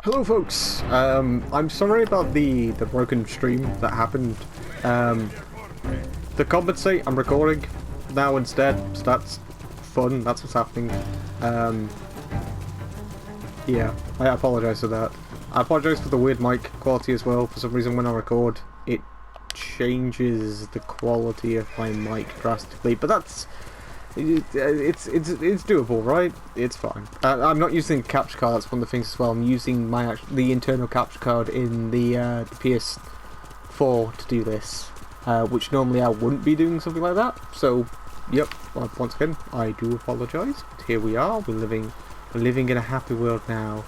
Hello folks, I'm sorry about the broken stream that happened. To compensate, I'm recording now instead, so that's fun, that's what's happening. Yeah, I apologise for that. I apologise for the weird mic quality as well. For some reason when I record, it changes the quality of my mic drastically, but that's... It's doable, right? It's fine. I'm not using the capture card. That's one of the things as well. I'm using the internal capture card in the PS4 to do this, which normally I wouldn't be doing something like that. So, yep. Well, once again, I do apologise. But here we are. We're living in a happy world now.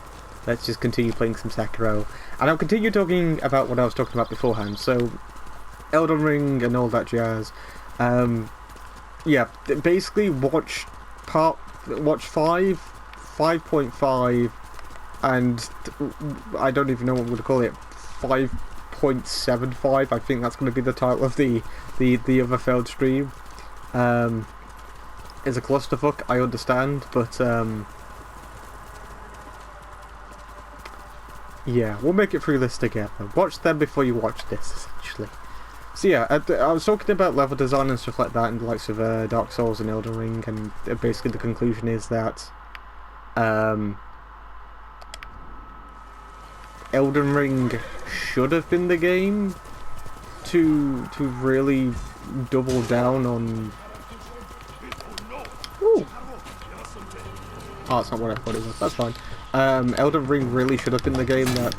Let's just continue playing some Sekiro, and I'll continue talking about what I was talking about beforehand. So, Elden Ring and all that jazz. Yeah, basically watch 5.5, and I don't even know what I'm going to call it, 5.75. I think that's going to be the title of the other failed stream. It's a clusterfuck, I understand, but yeah, we'll make it through this together. Watch them before you watch this, essentially. So yeah, I was talking about level design and stuff like that in the likes of Dark Souls and Elden Ring, and basically the conclusion is that Elden Ring should have been the game to really double down on... Ooh. Oh, that's not what I thought it was, that's fine. Elden Ring really should have been the game that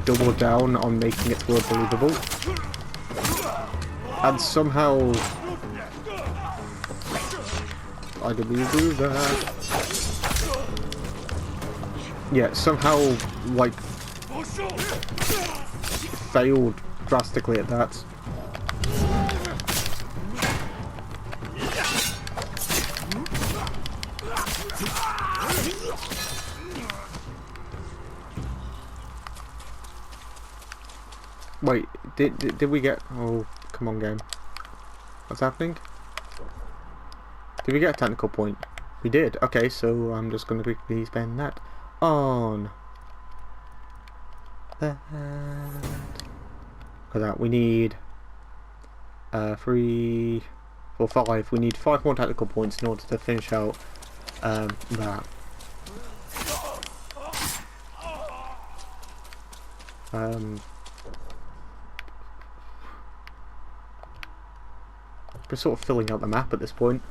doubled down on making its world believable. And somehow... I didn't mean to do that. Yeah, somehow, like, failed drastically at that. Wait, did we get... Oh, come on, game. What's happening? Did we get a technical point? We did. Okay, so I'm just going to quickly spend that on that. For that, we need 3, 4, 5. We need 5 more technical points in order to finish out that. We're sort of filling out the map at this point.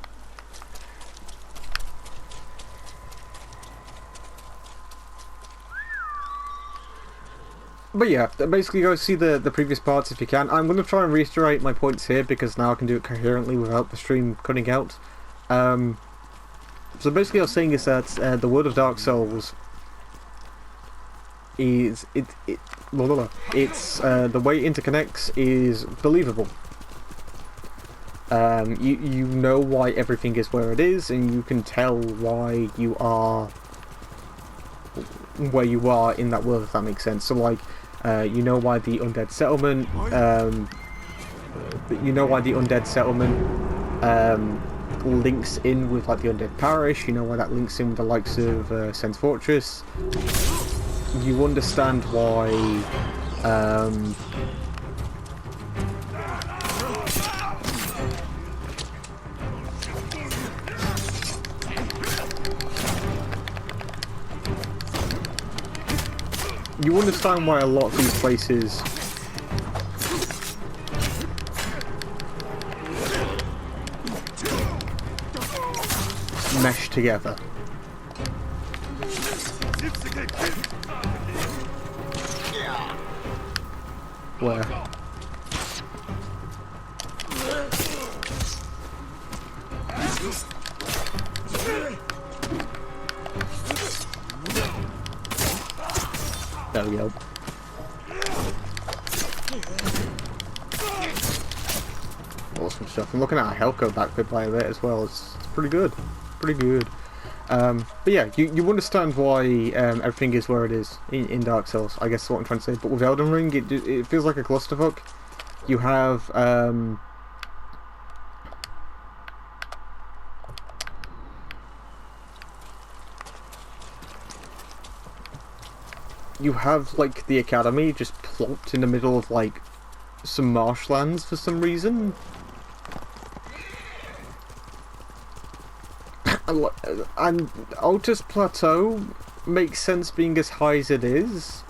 But yeah, basically go see the previous parts if you can. I'm going to try and reiterate my points here because now I can do it coherently without the stream cutting out. So basically what I was saying is that the world of Dark Souls is... the way it interconnects is believable. You know why everything is where it is, and you can tell why you are where you are in that world, if that makes sense. So like, you know why the undead settlement, links in with like the undead parish. You know why that links in with the likes of Sen's Fortress. You understand why. You understand why a lot of these places mesh together. Where? There we go. Awesome stuff. I'm looking at our health go back by a bit as well. It's pretty good. Pretty good. But yeah, you understand why everything is where it is in Dark Souls. I guess is what I'm trying to say. But with Elden Ring, it feels like a clusterfuck. You have you have like the academy just plopped in the middle of like some marshlands for some reason. And Altus Plateau makes sense being as high as it is,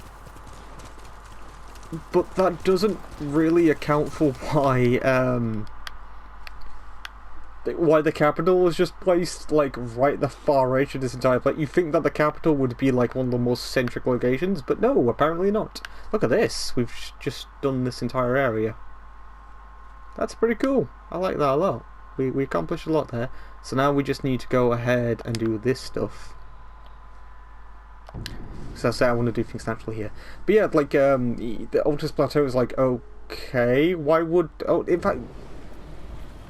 but that doesn't really account for why the capital was just placed like right at the far edge of this entire place. You think that the capital would be like one of the most centric locations, but no, apparently not. Look at this, we've just done this entire area. That's pretty cool. I like that a lot. We accomplished a lot there. So now we just need to go ahead and do this stuff. So I say I want to do things naturally here. But yeah, like the Altus Plateau is like, okay, why would... Oh, in fact,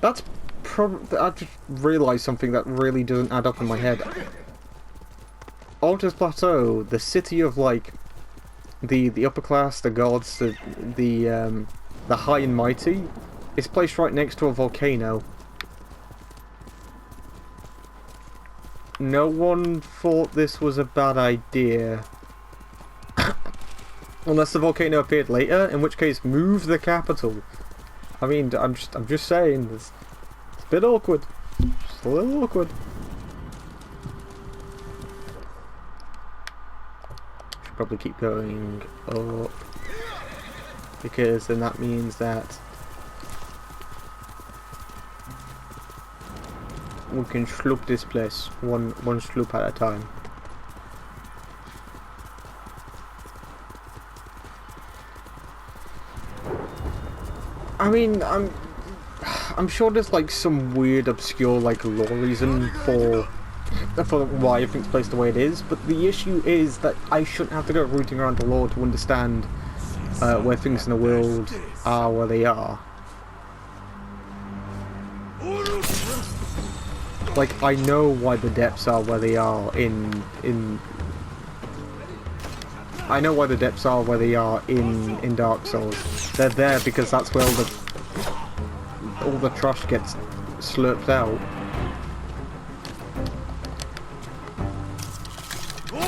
that's probably... I just realised something that really doesn't add up in my head. Altus Plateau, the city of like the upper class, the gods, the high and mighty, is placed right next to a volcano. No one thought this was a bad idea. Unless the volcano appeared later, in which case move the capital. I mean, I'm just saying, it's a bit awkward. Just a little awkward. Should probably keep going up, because then that means that we can sloop this place one sloop at a time. I mean, I'm sure there's like some weird, obscure like lore reason for why everything's placed the way it is, but the issue is that I shouldn't have to go rooting around the lore to understand where things in the world are where they are. Like, I know why the depths are where they are in I know why the depths are where they are in Dark Souls. They're there because that's where all the trash gets slurped out.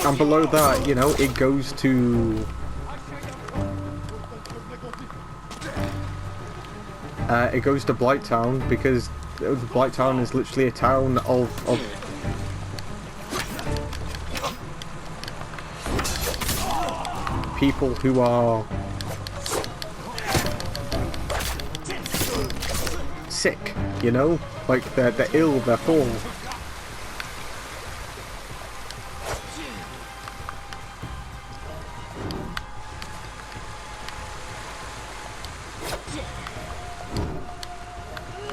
And below that, you know, it goes to Blighttown, because Blighttown is literally a town of people who are sick, you know? Like, they're ill, they're full.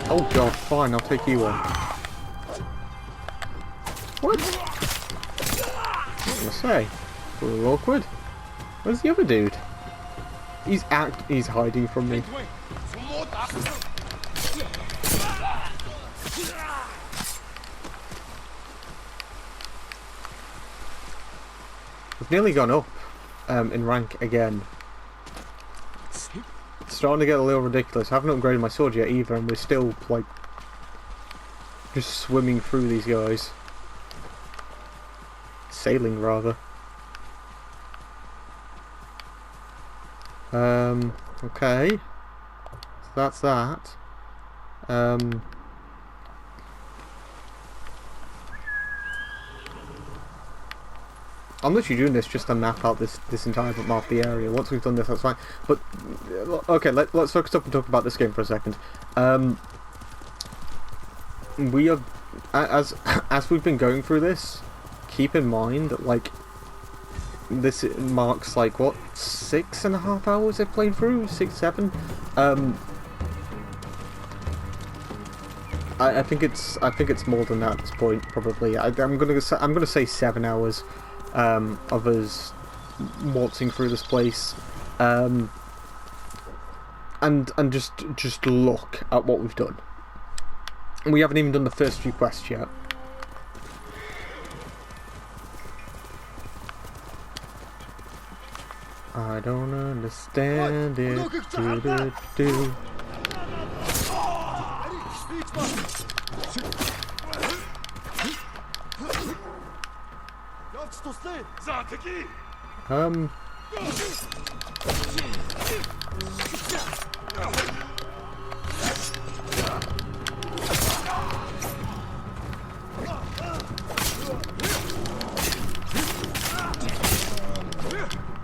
Oh god, fine, I'll take you on. What? I was gonna say, a little awkward. Where's the other dude? He's hiding from me. We've nearly gone up in rank again. It's starting to get a little ridiculous. I haven't upgraded my sword yet either, and we're still like just swimming through these guys. Sailing rather. Okay. So that's that. I'm literally doing this just to map out this entire map of the area. Once we've done this, that's fine. But okay, let's focus up and talk about this game for a second. We are, as we've been going through this, keep in mind that like this marks like what 6.5 hours I've played through, 6, 7. I think it's more than that at this point probably. I'm gonna say 7 hours. Of us waltzing through this place, and just look at what we've done. And we haven't even done the first few quests yet. I don't understand it. Do.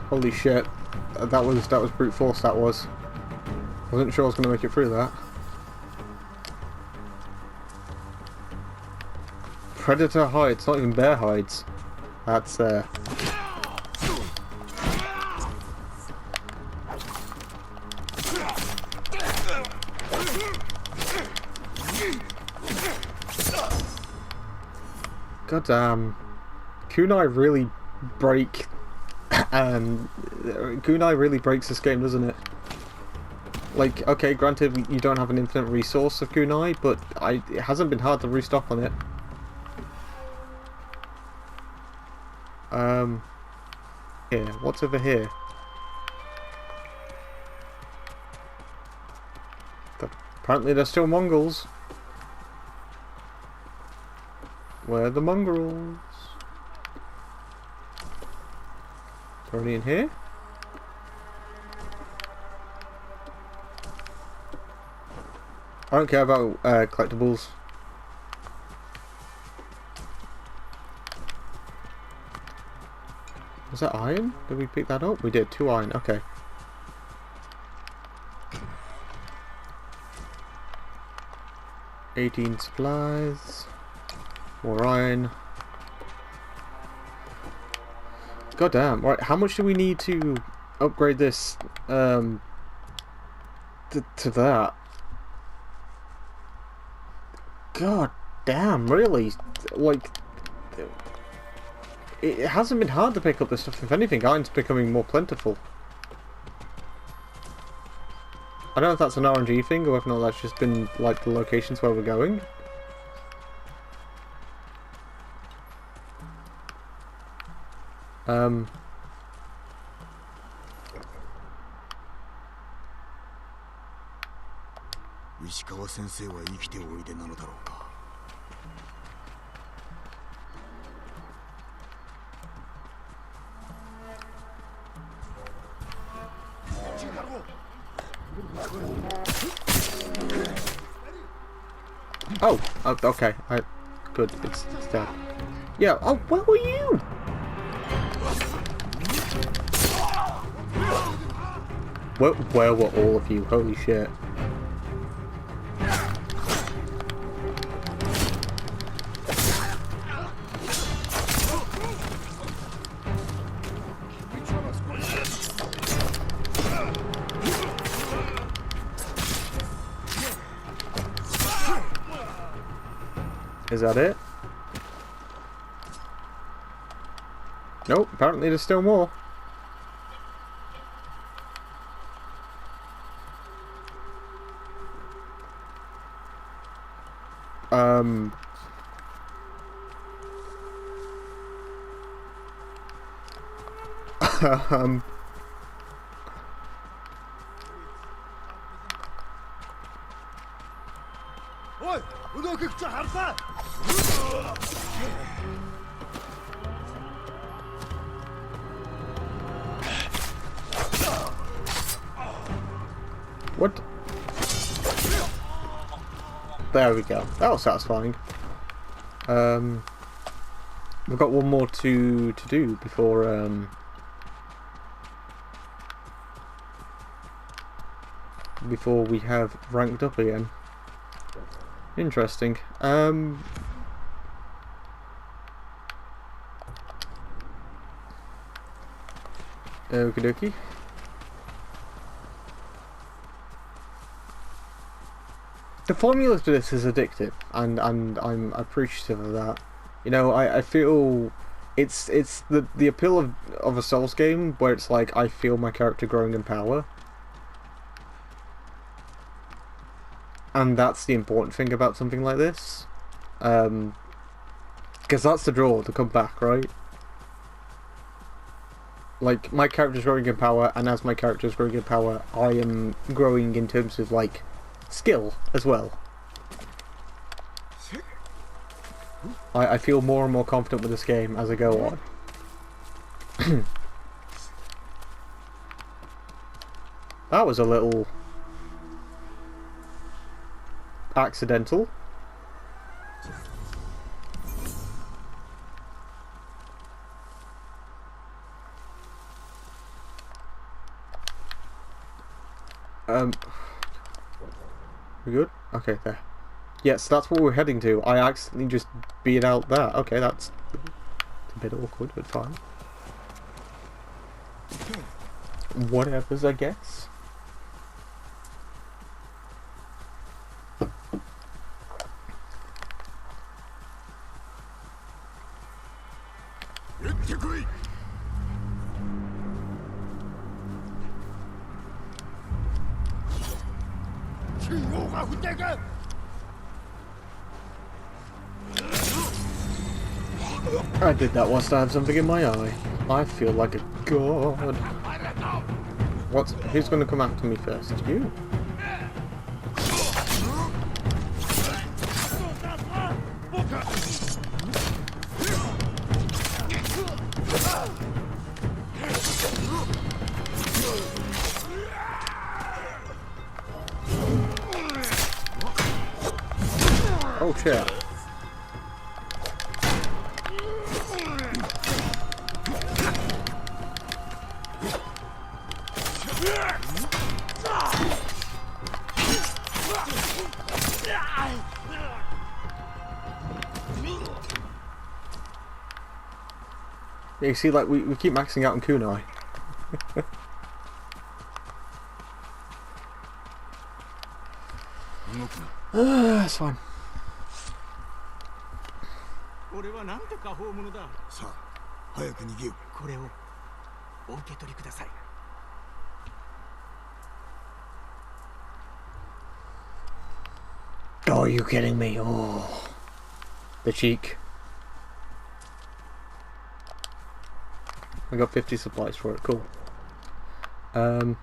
Holy shit. That was brute force, that was. Wasn't sure I was gonna make it through that. Predator hides, not even bear hides. That's goddamn. Kunai really break Kunai really breaks this game, doesn't it? Like, okay, granted you don't have an infinite resource of Kunai, but it hasn't been hard to restock on it. Here, what's over here? Apparently there's still Mongols. Where are the mongrels? Is there any in here? I don't care about collectibles. Was that iron? Did we pick that up? We did. 2 iron. Okay. $18 supplies. More iron. God damn. Right, how much do we need to upgrade this to that? God damn, really? Like, it hasn't been hard to pick up this stuff. If anything, iron's becoming more plentiful. I don't know if that's an RNG thing or if not that's just been like the locations where we're going. Oh, okay. Good. It's dead. Yeah. Oh, where were you? Where were all of you? Holy shit. Is that it? Nope, apparently there's still more. What? There we go. That was satisfying. We've got one more to do before before we have ranked up again. Interesting. Okie dokie. The formula to this is addictive, and I'm appreciative of that. You know, I feel it's the appeal of a Souls game where it's like I feel my character growing in power. And that's the important thing about something like this. Because that's the draw to come back, right? Like, my character's growing in power, and as my character's growing in power, I am growing in terms of, like, skill as well. I feel more and more confident with this game as I go on. That was a little accidental. We good? Okay, there. Yes, that's where we're heading to. I accidentally just beat out that. Okay, that's a bit awkward, but fine. Whatever's, I guess. I did that whilst I had something in my eye. I feel like a god. Who's gonna come after me first? You? Oh shit. Yeah, you see, like, we keep maxing out on kunai. That's fine. Oh, are you kidding me? Oh, the cheek. I got 50 supplies for it. Cool. I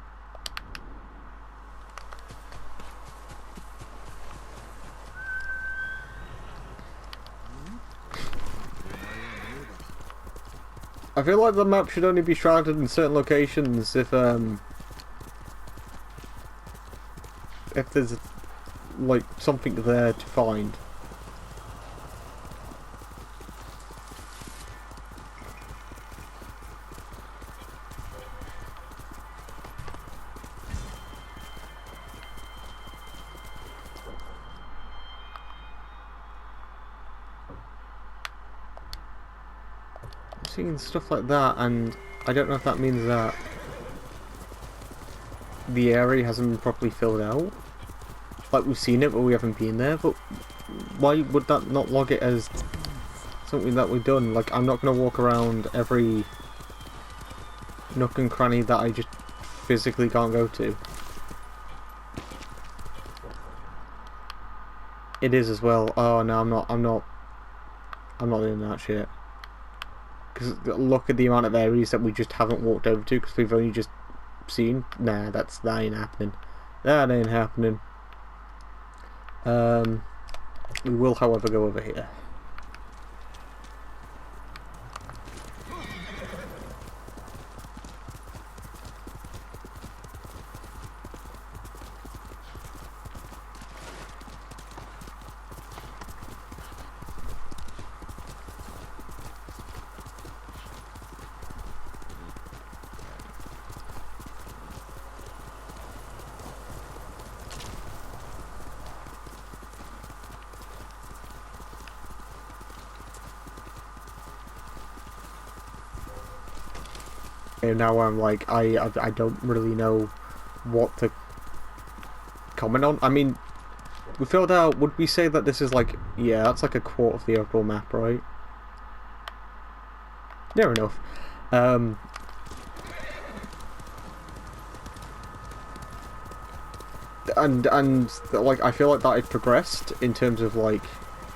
feel like the map should only be shrouded in certain locations if there's like something there to find. Seeing stuff like that, and I don't know if that means that the area hasn't been properly filled out. Like, we've seen it but we haven't been there, but why would that not log it as something that we've done? Like, I'm not going to walk around every nook and cranny that I just physically can't go to. It is as well. Oh no, I'm not doing that shit. Because look at the amount of areas that we just haven't walked over to because we've only just seen. Nah, that ain't happening. That ain't happening. We will, however, go over here. And now I'm like, I don't really know what to comment on. I mean, we filled out, would we say that this is like, yeah, that's like a quarter of the overall map, right? Near enough. And like, I feel like that I've progressed in terms of like,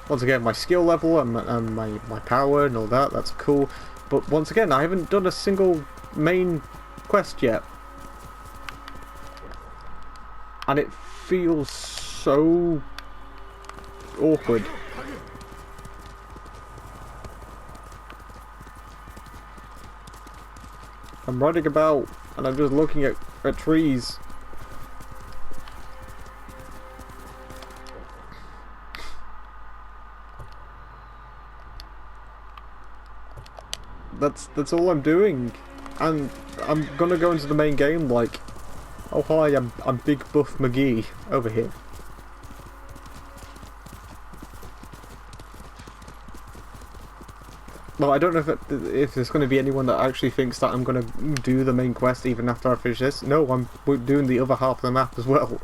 once again, my skill level and my power and all that, that's cool. But once again, I haven't done a single main quest yet. And it feels so awkward. I'm riding about and I'm just looking at trees That's all I'm doing, and I'm gonna go into the main game like, oh hi, I'm Big Buff McGee over here. Well, I don't know if there's going to be anyone that actually thinks that I'm going to do the main quest even after I finish this. No, we're doing the other half of the map as well.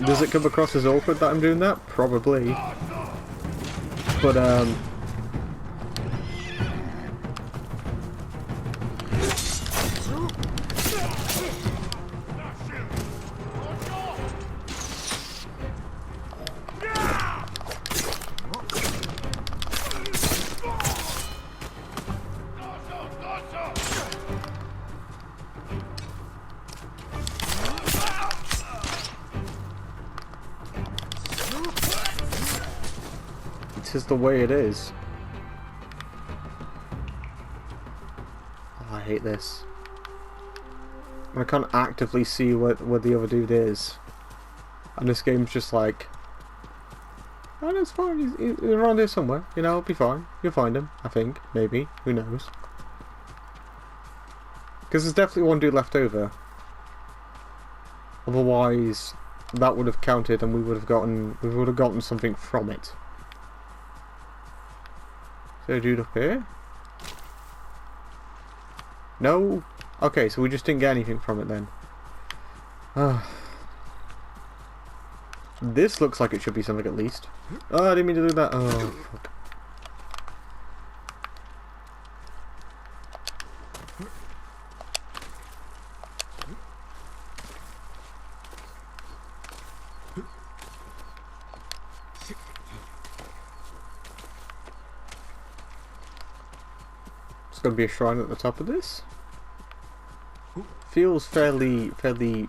Does it come across as awkward that I'm doing that? Probably. But, it's just the way it is. Oh, I hate this. I can't actively see where the other dude is. And this game's just like, oh, that's fine, he's around here somewhere, you know, it'll be fine. You'll find him, I think, maybe, who knows. Because there's definitely one dude left over. Otherwise, that would have counted and we would have gotten something from it. Is there a dude up here? No? Okay, so we just didn't get anything from it then. This looks like it should be something at least. Oh, I didn't mean to do that. Oh, fuck. There's going to be a shrine at the top of this. Feels fairly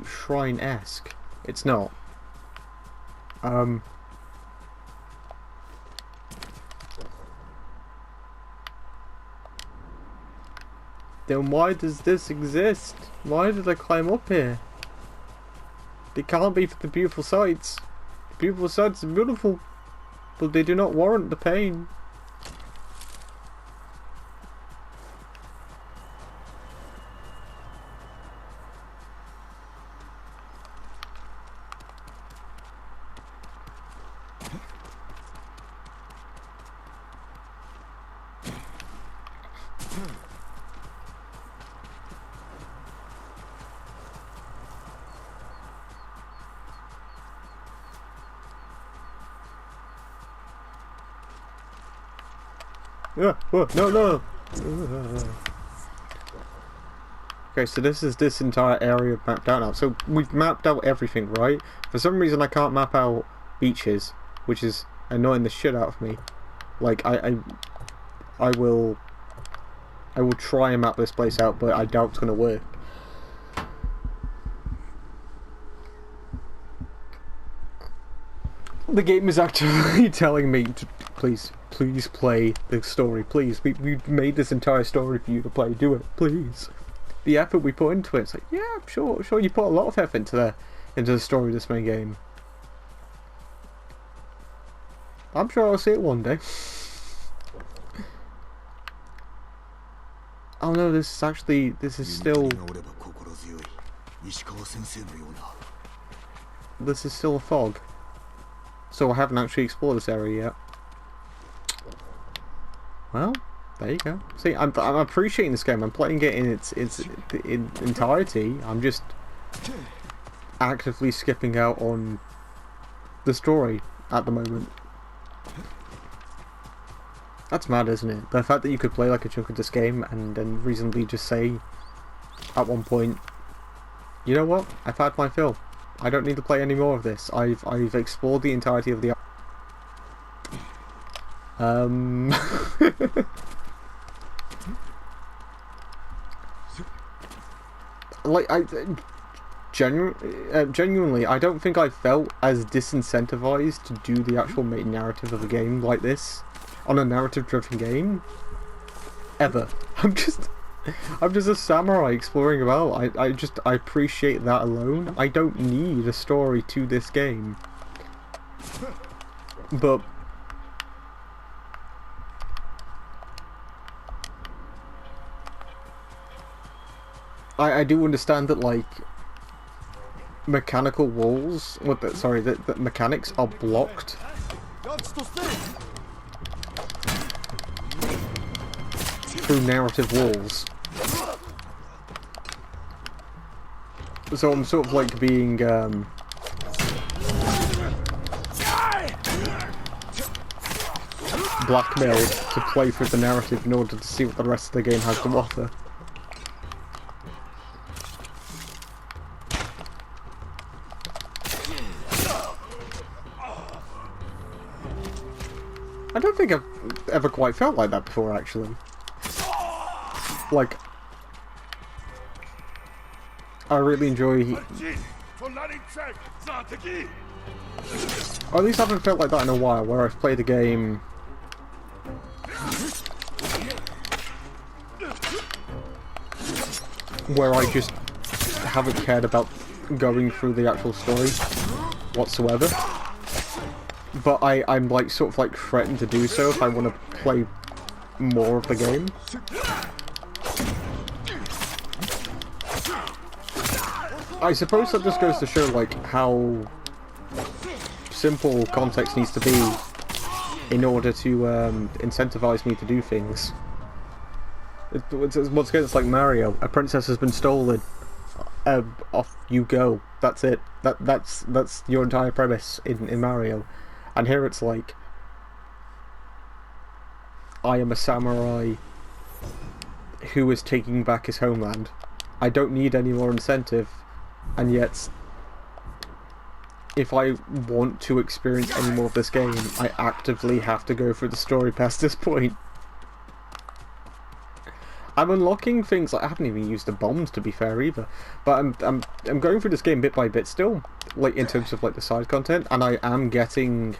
shrine-esque. It's not. Then why does this exist? Why did I climb up here? It can't be for the beautiful sights. The beautiful sights are beautiful, but they do not warrant the pain. No. Okay, so this is this entire area mapped out now. So we've mapped out everything, right? For some reason I can't map out beaches, which is annoying the shit out of me. Like I will try and map this place out, but I doubt it's gonna work. The game is actually telling me to please play the story. Please, we made this entire story for you to play. Do it, please. The effort we put into it, it's like, yeah, sure. You put a lot of effort into the story of this main game. I'm sure I'll see it one day. Oh no, this is still a fog. So I haven't actually explored this area yet. Well, there you go. See, I'm appreciating this game. I'm playing it in its entirety. I'm just actively skipping out on the story at the moment. That's mad, isn't it? The fact that you could play like a chunk of this game and then reasonably just say at one point, you know what? I've had my fill. I don't need to play any more of this. I've explored the entirety of the like genuinely, I don't think I felt as disincentivized to do the actual main narrative of a game like this on a narrative-driven game ever. I'm just a samurai exploring about. I appreciate that alone. I don't need a story to this game. But I do understand that, like, mechanical walls, that mechanics are blocked through narrative walls. So I'm sort of like being blackmailed to play through the narrative in order to see what the rest of the game has to offer. I don't think I've ever quite felt like that before, actually. Like, I really enjoy... Or at least I haven't felt like that in a while, where I've played a game... where I just haven't cared about going through the actual story whatsoever. But I'm like sort of like threatened to do so if I want to play more of the game. I suppose that just goes to show like how simple context needs to be in order to incentivize me to do things. Once again, it's like Mario. A princess has been stolen. Off you go. That's it. That's your entire premise in Mario. And here it's like, I am a samurai who is taking back his homeland. I don't need any more incentive, and yet, if I want to experience any more of this game, I actively have to go through the story past this point. I'm unlocking things, like, I haven't even used the bombs to be fair either, but I'm going through this game bit by bit still, like in terms of like the side content, and I am getting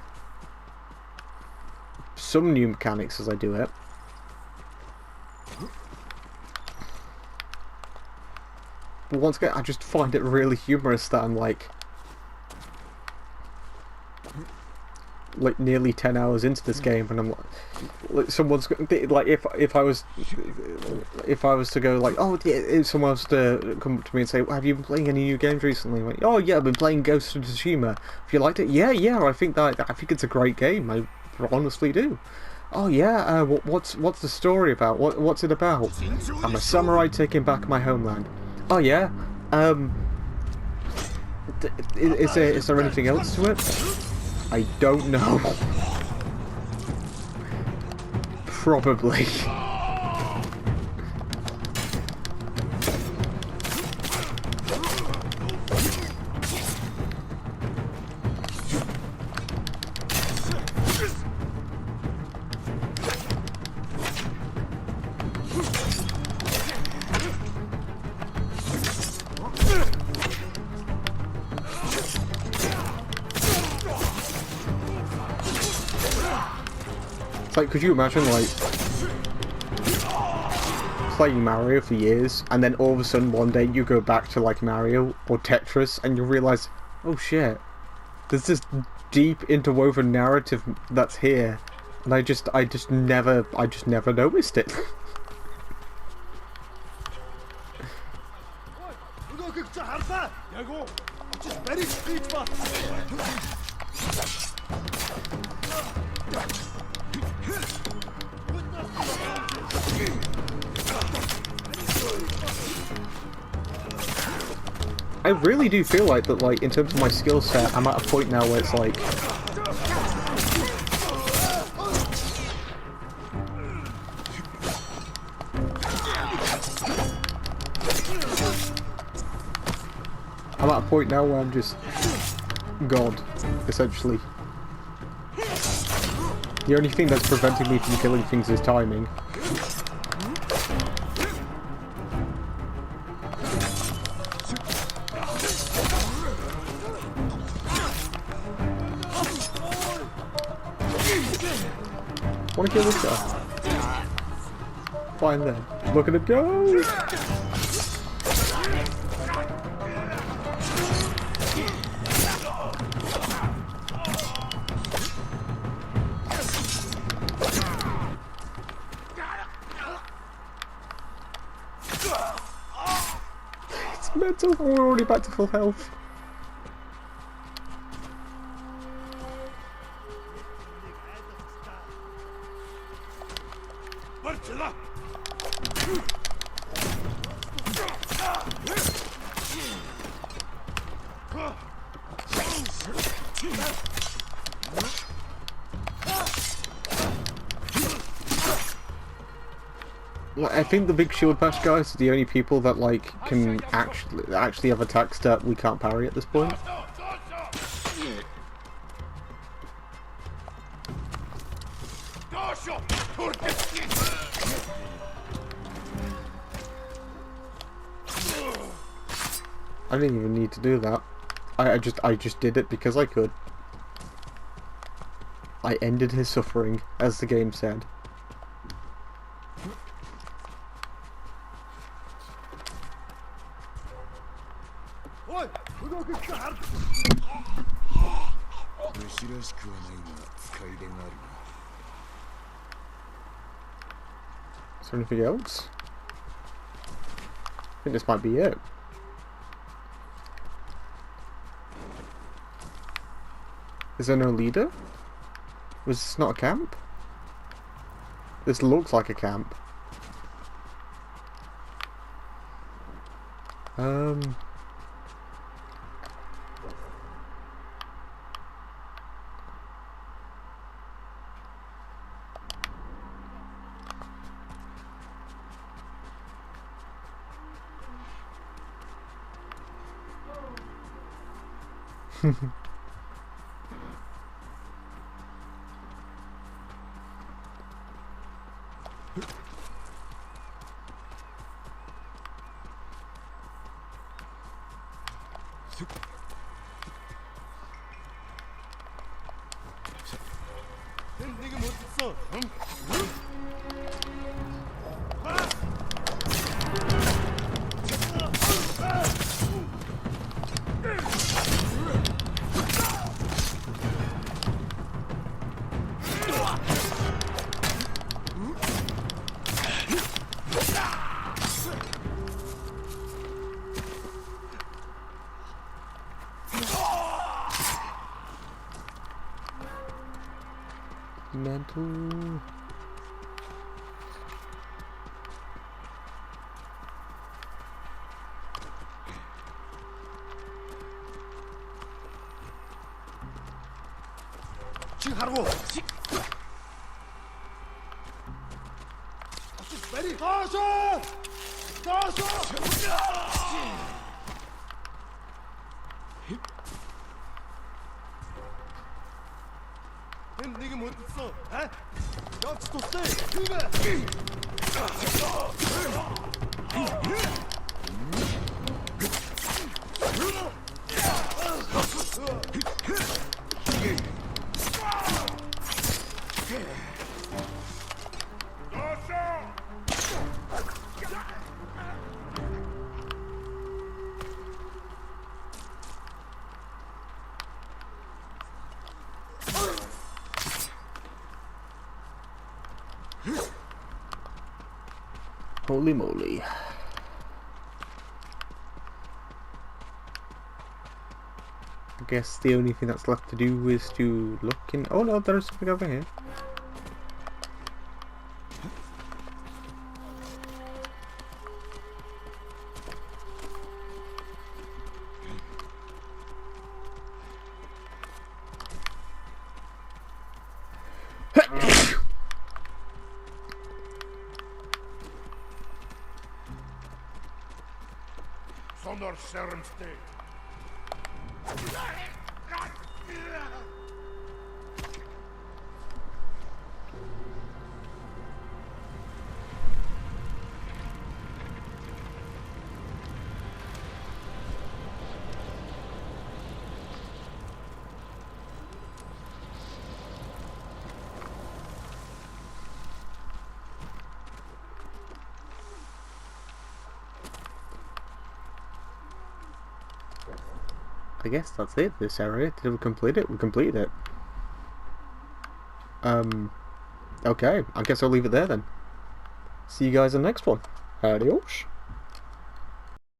some new mechanics as I do it. But once again, I just find it really humorous that I'm like nearly 10 hours into this game, and I'm like someone's like, if I was to go like, oh yeah, if someone was to come up to me and say, well, have you been playing any new games recently? I'm like, oh yeah, I've been playing Ghost of Tsushima. Have you liked it? Yeah, I think it's a great game. I honestly do. Oh yeah, what's the story about? What's it about? I'm a samurai taking back my homeland. Oh yeah. Is there anything else to it? I don't know. Probably. Like, could you imagine, like, playing Mario for years, and then all of a sudden one day you go back to, like, Mario or Tetris, and you realise, oh shit, there's this deep interwoven narrative that's here, and I just never noticed it. I really do feel like that, like, in terms of my skill set, I'm at a point now where it's like, I'm at a point now where I'm just God, essentially. The only thing that's preventing me from killing things is timing. Wanna kill this guy? Fine then. Look at it go! It's mental. We're already back to full health. I think the big shield bash guys are the only people that like can actually have attacks that we can't parry at this point. I didn't even need to do that. I just did it because I could. I ended his suffering, as the game said. Is there anything else? I think this might be it. Is there no leader? Was this not a camp? This looks like a camp. Mental. Holy moly. I guess the only thing that's left to do is to look in. Oh no, there's something over here. Zonder schermsteek. I guess that's it. This area. Did we complete it? We completed it. Okay. I guess I'll leave it there then. See you guys in the next one. Adios.